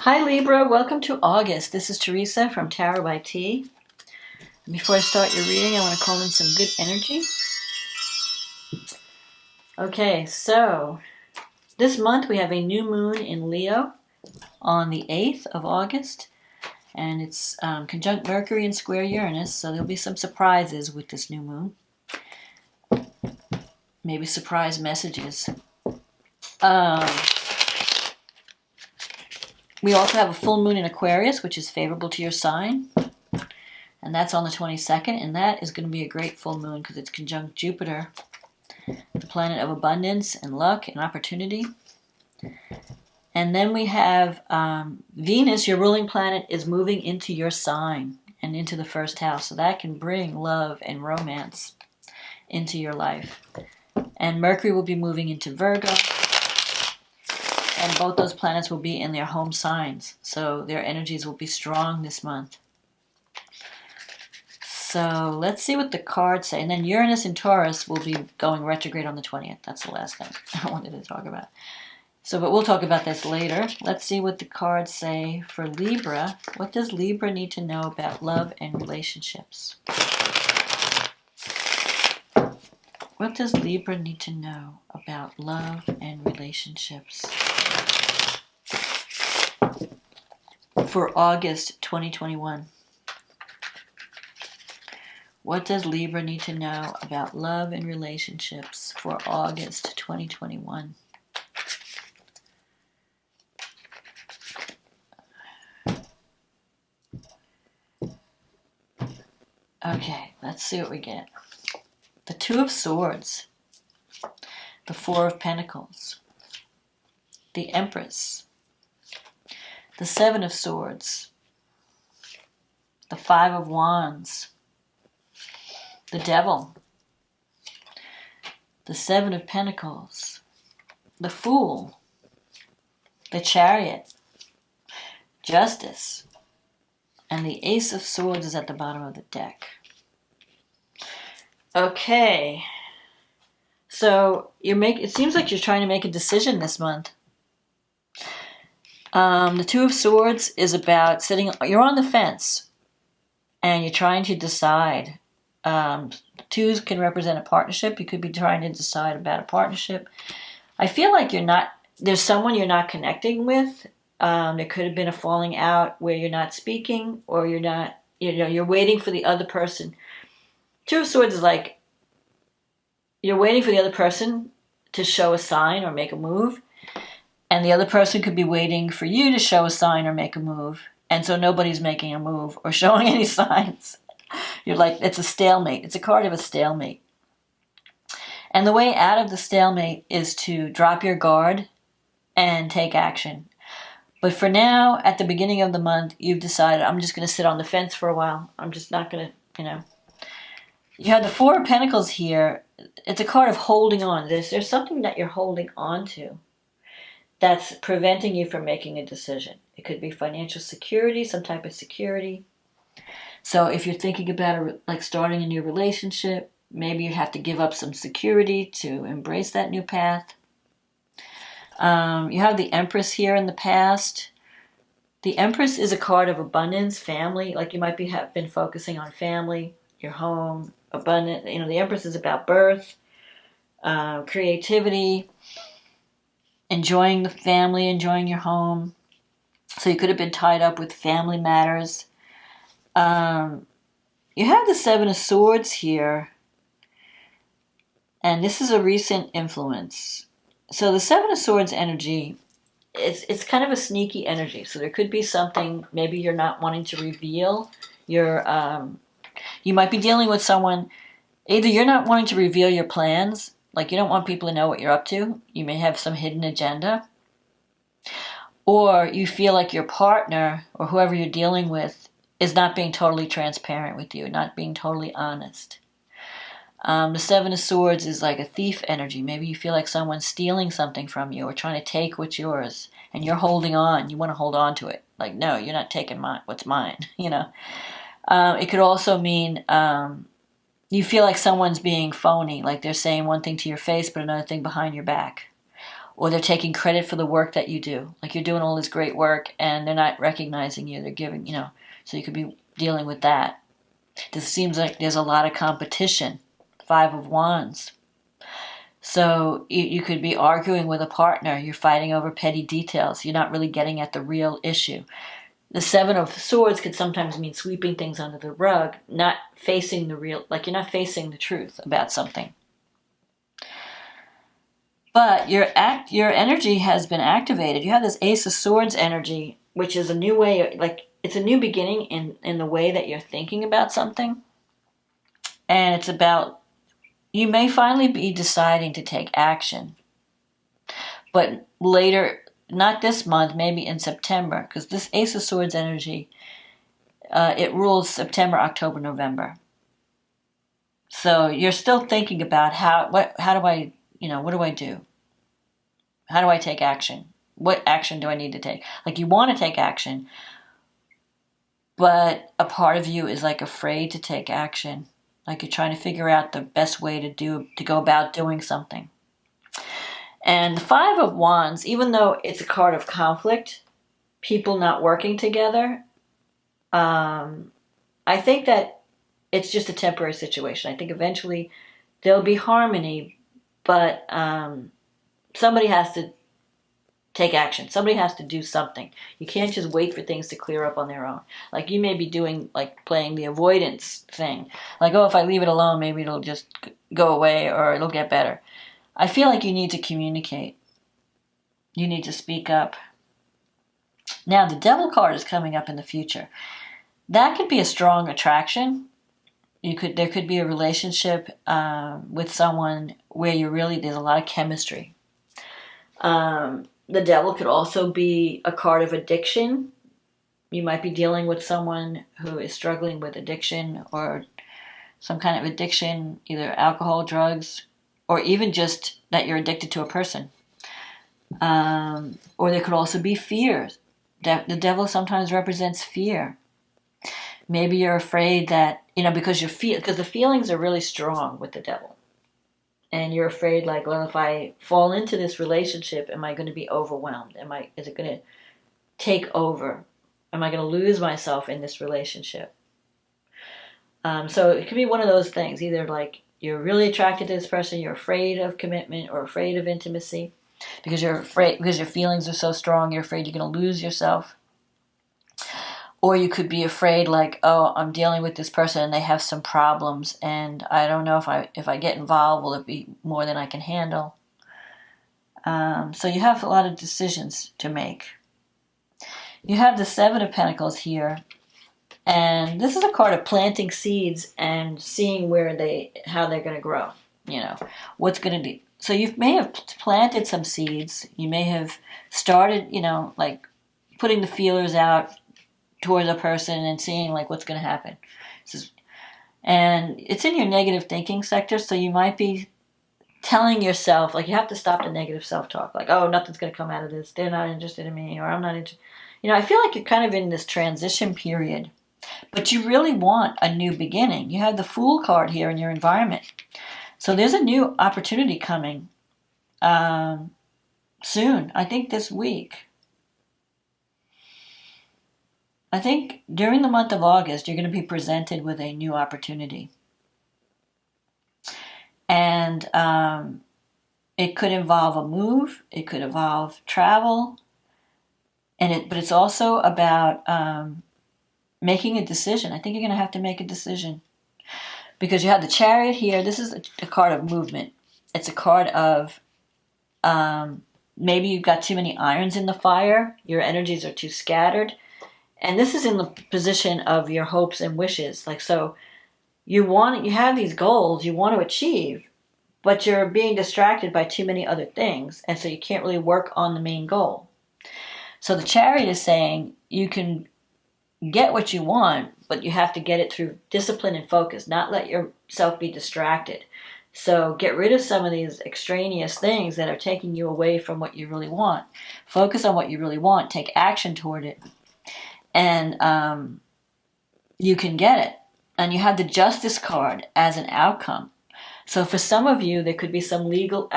Hi Libra, welcome to August. This is Teresa from Tarot by T. Before I start your reading, I want to call in some good energy. Okay, so this month we have a new moon in Leo on the 8th of August. And it's conjunct Mercury and square Uranus, so there'll be some surprises with this new moon. Maybe surprise messages. We also have a full moon in Aquarius, which is favorable to your sign. And that's on the 22nd, and that is going to be a great full moon because it's conjunct Jupiter, the planet of abundance and luck and opportunity. And then we have Venus, your ruling planet, is moving into your sign and into the first house. So that can bring love and romance into your life. And Mercury will be moving into Virgo. And both those planets will be in their home signs. So their energies will be strong this month. So let's see what the cards say. And then Uranus in Taurus will be going retrograde on the 20th. That's the last thing I wanted to talk about. But we'll talk about this later. Let's see what the cards say for Libra. What does Libra need to know about love and relationships? What does Libra need to know about love and relationships for August 2021? What does Libra need to know about love and relationships for August 2021? Okay, let's see what we get. The Two of Swords, the Four of Pentacles, the Empress, the Seven of Swords, the Five of Wands, the Devil, the Seven of Pentacles, the Fool, the Chariot, Justice, and the Ace of Swords is at the bottom of the deck. Okay, so it seems like you're trying to make a decision this month. The Two of Swords is about you're on the fence, and you're trying to decide. Twos can represent a partnership. You could be trying to decide about a partnership. I feel like there's someone you're not connecting with. There could have been a falling out where you're not speaking, or you're waiting for the other person. Two of Swords is like you're waiting for the other person to show a sign or make a move, and the other person could be waiting for you to show a sign or make a move, and so nobody's making a move or showing any signs. You're like, it's a stalemate. It's a card of a stalemate. And the way out of the stalemate is to drop your guard and take action. But for now, at the beginning of the month, you've decided, I'm just going to sit on the fence for a while. I'm just not going to, You have the Four of Pentacles here. It's a card of holding on. There's something that you're holding on to that's preventing you from making a decision. It could be financial security, some type of security. So if you're thinking about starting a new relationship, maybe you have to give up some security to embrace that new path. You have the Empress here in the past. The Empress is a card of abundance, family. Like you might have been focusing on family, your home, abundant. The Empress is about birth, creativity, enjoying the family, enjoying your home. So you could have been tied up with family matters. You have the Seven of Swords here, and this is a recent influence. So the Seven of Swords energy, it's kind of a sneaky energy. So there could be something maybe you're not wanting to reveal. You might be dealing with someone. Either you're not wanting to reveal your plans, like you don't want people to know what you're up to. You may have some hidden agenda, or you feel like your partner or whoever you're dealing with is not being totally transparent with you, not being totally honest. The Seven of Swords is like a thief energy. Maybe you feel like someone's stealing something from you or trying to take what's yours, and you're holding on. You want to hold on to it. Like, no, you're not taking what's mine, It could also mean you feel like someone's being phony, like they're saying one thing to your face but another thing behind your back. or they're taking credit for the work that you do. Like you're doing all this great work and they're not recognizing you. They're giving, so you could be dealing with that. This seems like there's a lot of competition. 5 of Wands. So you could be arguing with a partner. You're fighting over petty details. You're not really getting at the real issue. The 7 of Swords could sometimes mean sweeping things under the rug, not facing the real, like you're not facing the truth about something. But your energy has been activated. You have this Ace of Swords energy, which is a new way, like it's a new beginning in the way that you're thinking about something. And it's about, you may finally be deciding to take action. But later, not this month, maybe in September, because this Ace of Swords energy, it rules September, October, November. So you're still thinking about what do I do? How do I take action? What action do I need to take? Like you want to take action, but a part of you is like afraid to take action. Like you're trying to figure out the best way to go about doing something. And the 5 of Wands, even though it's a card of conflict, people not working together, I think that it's just a temporary situation. I think eventually there'll be harmony, but somebody has to take action. Somebody has to do something. You can't just wait for things to clear up on their own. Like you may be doing, like playing the avoidance thing. Like, oh, if I leave it alone, maybe it'll just go away or it'll get better. I feel like you need to communicate. You need to speak up. Now, the Devil card is coming up in the future. That could be a strong attraction. There could be a relationship with someone where there's a lot of chemistry. The Devil could also be a card of addiction. You might be dealing with someone who is struggling with addiction or some kind of addiction, either alcohol, drugs, or even just that you're addicted to a person. Or there could also be fear. The Devil sometimes represents fear. Maybe you're afraid that, because the feelings are really strong with the Devil. And you're afraid, like, well, if I fall into this relationship, am I going to be overwhelmed? Is it going to take over? Am I going to lose myself in this relationship? So it could be one of those things. Either like you're really attracted to this person, you're afraid of commitment or afraid of intimacy because your feelings are so strong, you're afraid you're going to lose yourself. Or you could be afraid, like, oh, I'm dealing with this person and they have some problems, and I don't know if I get involved, will it be more than I can handle? So you have a lot of decisions to make. You have the 7 of Pentacles here, and this is a card of planting seeds and seeing how they're going to grow. What's going to be. So you may have planted some seeds. You may have started, like putting the feelers out towards a person and seeing like what's going to happen. And it's in your negative thinking sector, so you might be telling yourself, like, you have to stop the negative self-talk, like, oh, nothing's going to come out of this, they're not interested in me, or I'm not interested. I feel like you're kind of in this transition period, but you really want a new beginning. You have the Fool card here in your environment, so there's a new opportunity coming soon. I think this week. I think during the month of August, you're going to be presented with a new opportunity. And it could involve a move. It could involve travel. But it's also about making a decision. I think you're going to have to make a decision. Because you have the Chariot here. This is a card of movement. It's a card of maybe you've got too many irons in the fire. Your energies are too scattered. And this is in the position of your hopes and wishes. Like, so you have these goals you want to achieve, but you're being distracted by too many other things. And so you can't really work on the main goal. So the Chariot is saying you can get what you want, but you have to get it through discipline and focus, not let yourself be distracted. So get rid of some of these extraneous things that are taking you away from what you really want. Focus on what you really want. Take action toward it. And you can get it. And you have the Justice card as an outcome. So for some of you, there could be some legal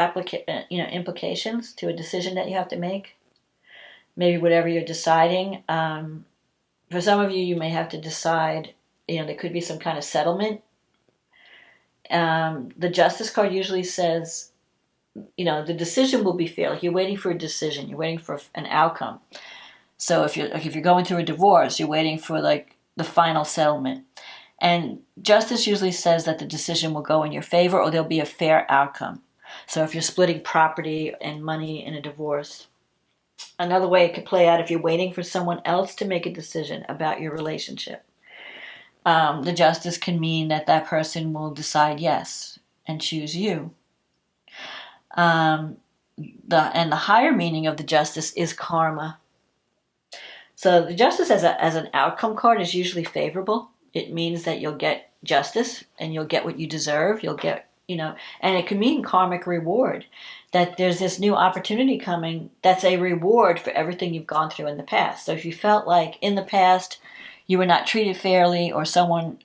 implications to a decision that you have to make. Maybe whatever you're deciding. For some of you, you may have to decide, there could be some kind of settlement. The Justice card usually says, the decision will be fair. Like you're waiting for a decision. You're waiting for an outcome. So if you're going through a divorce, you're waiting for like the final settlement. And Justice usually says that the decision will go in your favor or there'll be a fair outcome. So if you're splitting property and money in a divorce. Another way it could play out if you're waiting for someone else to make a decision about your relationship. The Justice can mean that person will decide yes and choose you. The higher meaning of the Justice is karma. So the Justice as an outcome card is usually favorable. It means that you'll get justice and you'll get what you deserve. You'll get, and it can mean karmic reward. That there's this new opportunity coming that's a reward for everything you've gone through in the past. So if you felt like in the past you were not treated fairly or someone,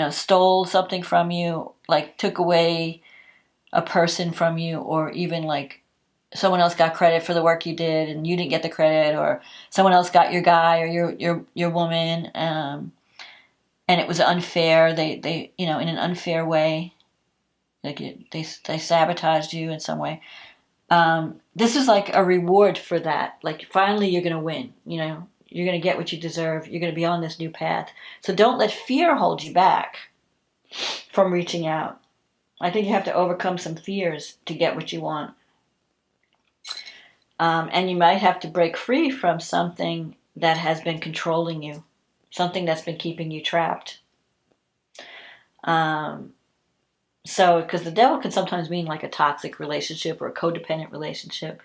stole something from you, like took away a person from you, or even like someone else got credit for the work you did and you didn't get the credit, or someone else got your guy or your woman, and it was unfair. They in an unfair way, like they sabotaged you in some way. This is like a reward for that. Like finally you're going to win. You're going to get what you deserve. You're going to be on this new path. So don't let fear hold you back from reaching out. I think you have to overcome some fears to get what you want. And you might have to break free from something that has been controlling you, something that's been keeping you trapped. So, because the devil can sometimes mean like a toxic relationship or a codependent relationship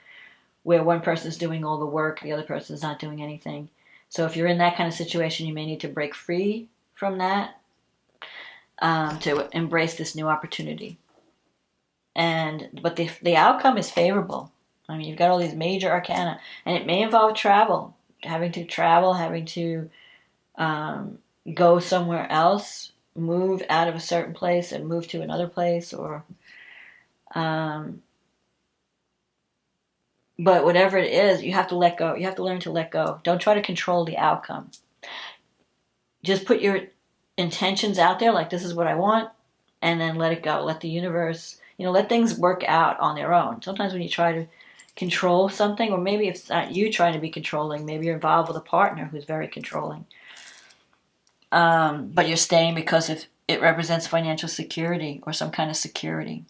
where one person's doing all the work, the other person's not doing anything. So if you're in that kind of situation, you may need to break free from that to embrace this new opportunity. But the outcome is favorable. I mean, you've got all these major arcana, and it may involve travel, having to go somewhere else, move out of a certain place and move to another place, or but whatever it is, you have to let go. You have to learn to let go. Don't try to control the outcome. Just put your intentions out there, like this is what I want, and then let it go. Let the universe, let things work out on their own. Sometimes when you try to control something, or maybe if it's not you trying to be controlling, maybe you're involved with a partner who's very controlling. But you're staying because it represents financial security or some kind of security.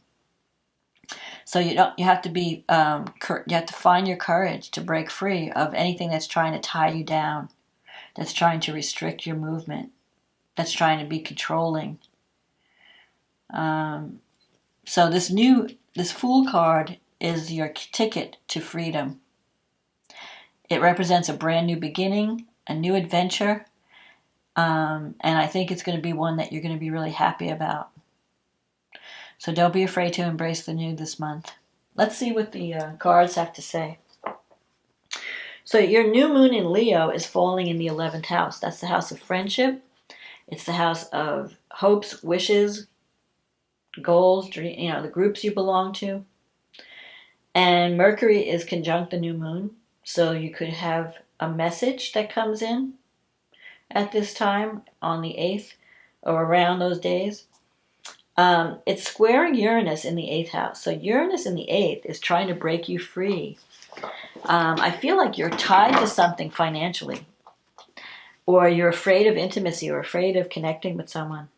So you have to be you have to find your courage to break free of anything that's trying to tie you down, that's trying to restrict your movement, that's trying to be controlling. So this Fool card is your ticket to freedom. It represents a brand new beginning, a new adventure. And I think it's going to be one that you're going to be really happy about. So don't be afraid to embrace the new this month. Let's see what the cards have to say. So your new moon in Leo is falling in the 11th house. That's the house of friendship. It's the house of hopes, wishes, goals, the groups you belong to. And Mercury is conjunct the new moon. So you could have a message that comes in at this time on the 8th or around those days. It's squaring Uranus in the 8th house. So Uranus in the 8th is trying to break you free. I feel like you're tied to something financially, or you're afraid of intimacy or afraid of connecting with someone.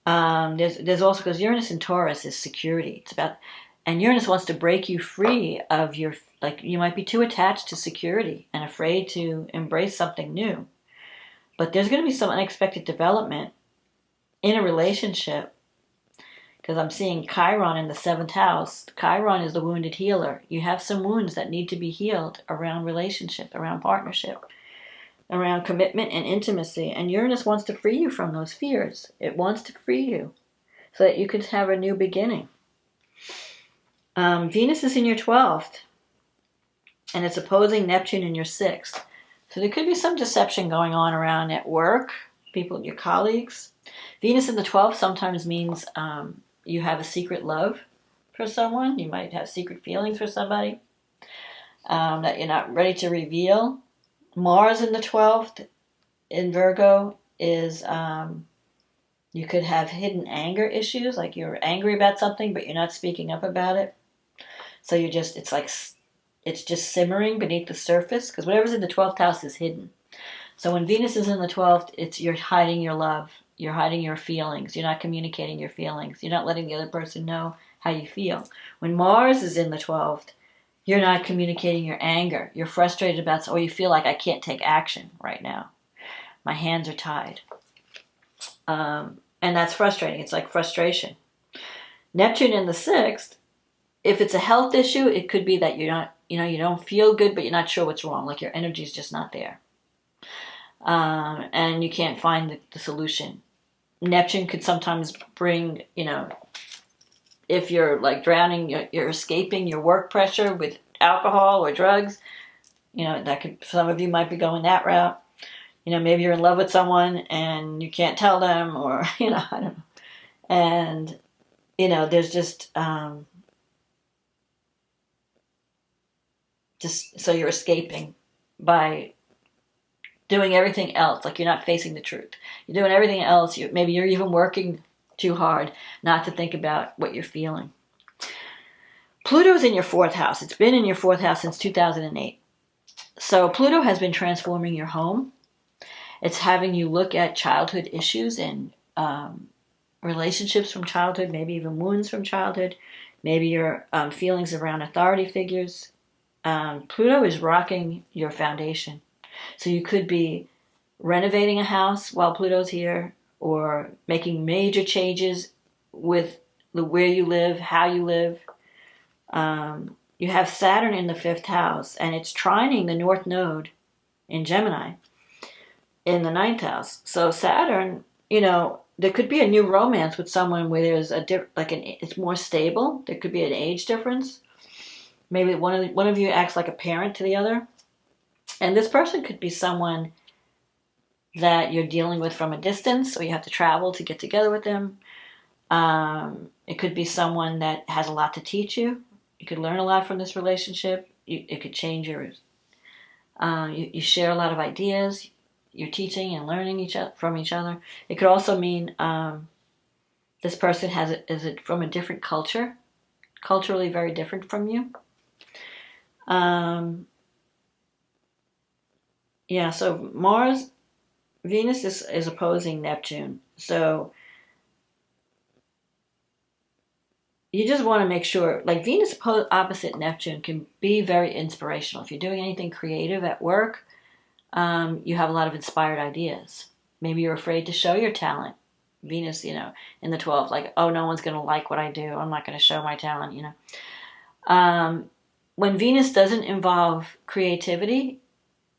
There's also, because Uranus in Taurus is security. And Uranus wants to break you free of you might be too attached to security and afraid to embrace something new. But there's going to be some unexpected development in a relationship, because I'm seeing Chiron in the 7th house. Chiron is the wounded healer. You have some wounds that need to be healed around relationship, around partnership, around commitment and intimacy. And Uranus wants to free you from those fears. It wants to free you so that you can have a new beginning. Venus is in your 12th, and it's opposing Neptune in your 6th. So there could be some deception going on around at work, your colleagues. Venus in the 12th sometimes means you have a secret love for someone. You might have secret feelings for somebody that you're not ready to reveal. Mars in the 12th in Virgo is you could have hidden anger issues, like you're angry about something but you're not speaking up about it. So it's just simmering beneath the surface, because whatever's in the 12th house is hidden. So when Venus is in the 12th, you're hiding your love, you're hiding your feelings, you're not communicating your feelings, you're not letting the other person know how you feel. When Mars is in the 12th, you're not communicating your anger, you're frustrated about, or you feel like I can't take action right now. My hands are tied. And that's frustrating. It's like frustration. Neptune in the 6th, if it's a health issue, it could be that you're not, you don't feel good, but you're not sure what's wrong. Like your energy is just not there. And you can't find the solution. Neptune could sometimes bring, if you're like drowning, you're escaping your work pressure with alcohol or drugs. Some of you might be going that route. Maybe you're in love with someone and you can't tell them, or, I don't know. And, there's just so you're escaping by doing everything else. Like you're not facing the truth. You're doing everything else. Maybe you're even working too hard not to think about what you're feeling. Pluto's in your 4th house. It's been in your 4th house since 2008. So Pluto has been transforming your home. It's having you look at childhood issues and relationships from childhood, maybe even wounds from childhood, maybe your feelings around authority figures. Pluto is rocking your foundation. So you could be renovating a house while Pluto's here, or making major changes with where you live, how you live. You have Saturn in the 5th house, and it's trining the North Node in Gemini in the 9th house. So Saturn, there could be a new romance with someone where there's it's more stable. There could be an age difference. Maybe one of you acts like a parent to the other. And this person could be someone that you're dealing with from a distance, or you have to travel to get together with them. It could be someone that has a lot to teach you. You could learn a lot from this relationship. It could change your... you share a lot of ideas. You're teaching and learning from each other. It could also mean this person is from a different culture, culturally very different from you. So Venus is opposing Neptune. So you just want to make sure, like Venus opposite Neptune can be very inspirational. If you're doing anything creative at work, you have a lot of inspired ideas. Maybe you're afraid to show your talent. Venus, in the 12th, like, oh, no one's going to like what I do. I'm not going to show my talent, When Venus doesn't involve creativity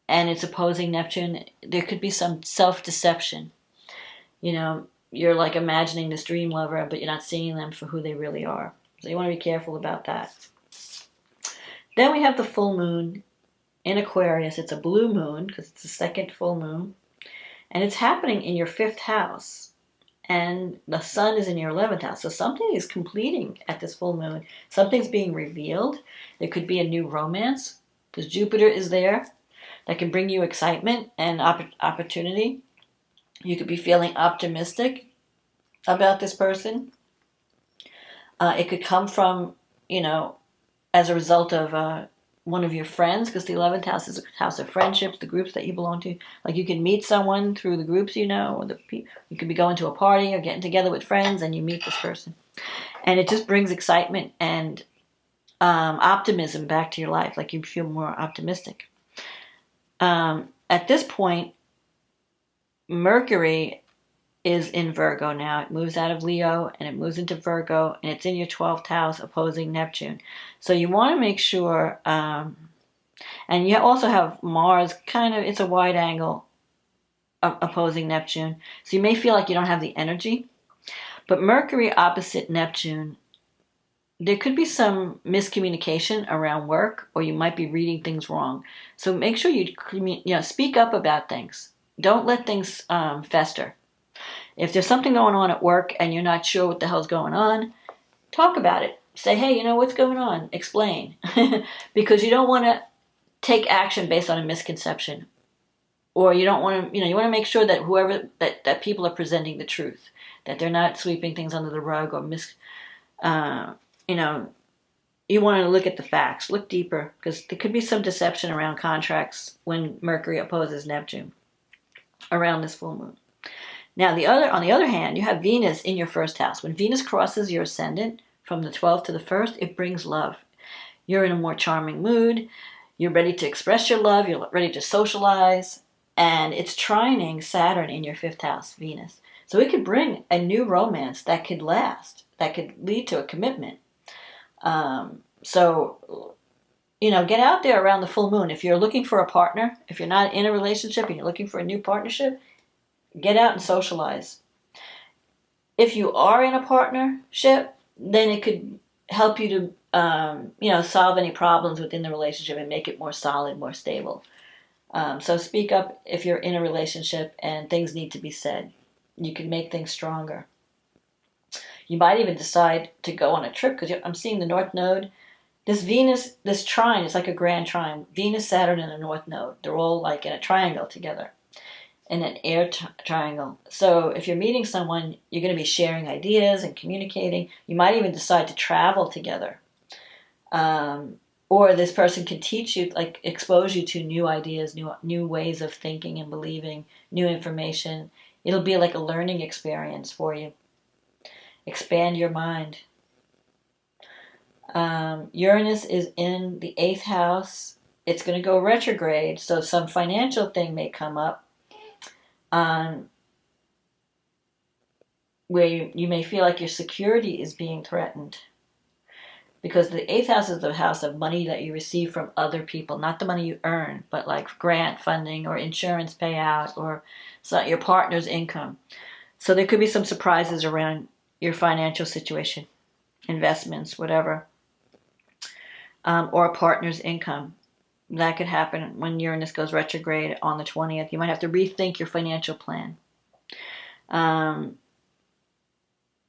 and it's opposing Neptune, there could be some self-deception. You're like imagining this dream lover, but you're not seeing them for who they really are. So you want to be careful about that. Then we have the full moon in Aquarius. It's a blue moon because it's the 2nd full moon. And it's happening in your 5th house. And the sun is in your 11th house. So something is completing at this full moon. Something's being revealed. There could be a new romance because Jupiter is there. That can bring you excitement and opportunity. You could be feeling optimistic about this person. It could come from, as a result of one of your friends, because the 11th house is a house of friendships, the groups that you belong to. Like you can meet someone through the groups or you could be going to a party or getting together with friends and you meet this person. And it just brings excitement and optimism back to your life. Like you feel more optimistic. At this point, Mercury is in Virgo now. It moves out of Leo and it moves into Virgo, and it's in your 12th house opposing Neptune. So you want to make sure, and you also have Mars it's a wide angle opposing Neptune. So you may feel like you don't have the energy. But Mercury opposite Neptune, there could be some miscommunication around work, or you might be reading things wrong. So make sure you speak up about things. Don't let things fester. If there's something going on at work and you're not sure what the hell's going on, talk about it. Say, hey, what's going on? Explain. Because you don't want to take action based on a misconception. Or you don't want to, you want to make sure that whoever, that people are presenting the truth. That they're not sweeping things under the rug or you want to look at the facts. Look deeper. Because there could be some deception around contracts when Mercury opposes Neptune around this full moon. Now, on the other hand, you have Venus in your first house. When Venus crosses your ascendant from the 12th to the 1st, it brings love. You're in a more charming mood. You're ready to express your love. You're ready to socialize. And it's trining Saturn in your 5th house, Venus. So it could bring a new romance that could last, that could lead to a commitment. Get out there around the full moon. If you're looking for a partner, if you're not in a relationship and you're looking for a new partnership, get out and socialize. If you are in a partnership, then it could help you to, solve any problems within the relationship and make it more solid, more stable. So speak up if you're in a relationship and things need to be said. You can make things stronger. You might even decide to go on a trip because I'm seeing the North Node. This Venus, this trine is like a grand trine. Venus, Saturn, and the North Node. They're all like in a triangle together. In an air triangle. So if you're meeting someone, you're going to be sharing ideas and communicating. You might even decide to travel together. Or this person can teach you, like expose you to new ideas, new ways of thinking and believing, new information. It'll be like a learning experience for you. Expand your mind. Uranus is in the 8th house. It's going to go retrograde, so some financial thing may come up where you may feel like your security is being threatened. Because the 8th house is the house of money that you receive from other people, not the money you earn, but like grant funding or insurance payout or your partner's income. So there could be some surprises around your financial situation, investments, whatever, or a partner's income. That could happen when Uranus goes retrograde on the 20th. You might have to rethink your financial plan.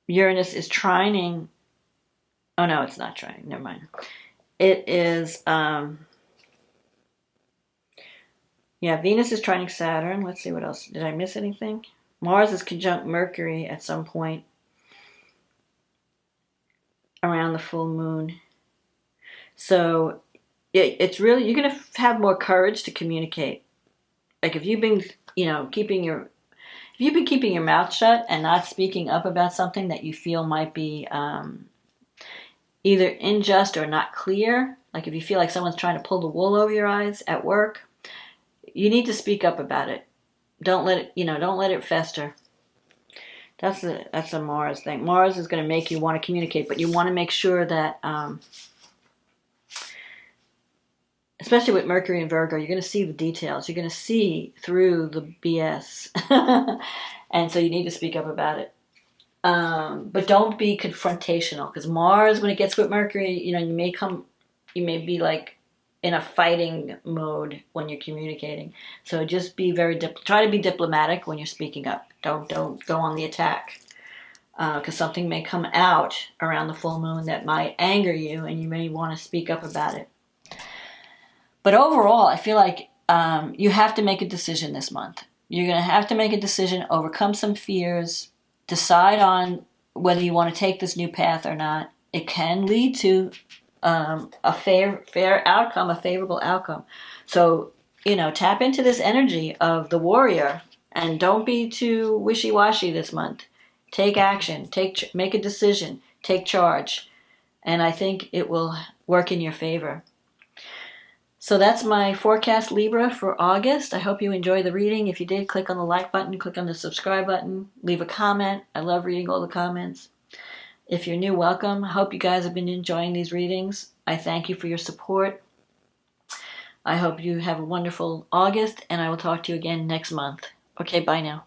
Uranus is trining. Oh, no, it's not trining. Never mind. It is, Venus is trining Saturn. Let's see what else. Did I miss anything? Mars is conjunct Mercury at some point around the full moon. So it's really, you're going to have more courage to communicate. Like if you've been, keeping your mouth shut and not speaking up about something that you feel might be either unjust or not clear, like if you feel like someone's trying to pull the wool over your eyes at work, you need to speak up about it. Don't let it fester. That's a Mars thing. Mars is going to make you want to communicate, but you want to make sure that, especially with Mercury and Virgo, you're going to see the details. You're going to see through the BS. And so you need to speak up about it. But don't be confrontational, because Mars, when it gets with Mercury, you may be like in a fighting mode when you're communicating. So just be try to be diplomatic when you're speaking up. Don't go on the attack, because something may come out around the full moon that might anger you, and you may want to speak up about it. But overall, I feel like you have to make a decision this month. You're going to have to make a decision, overcome some fears, decide on whether you want to take this new path or not. It can lead to a fair outcome, a favorable outcome. So, tap into this energy of the warrior and don't be too wishy-washy this month. Take action, make a decision, take charge. And I think it will work in your favor. So that's my forecast, Libra, for August. I hope you enjoyed the reading. If you did, click on the like button, click on the subscribe button, leave a comment. I love reading all the comments. If you're new, welcome. I hope you guys have been enjoying these readings. I thank you for your support. I hope you have a wonderful August, and I will talk to you again next month. Okay, bye now.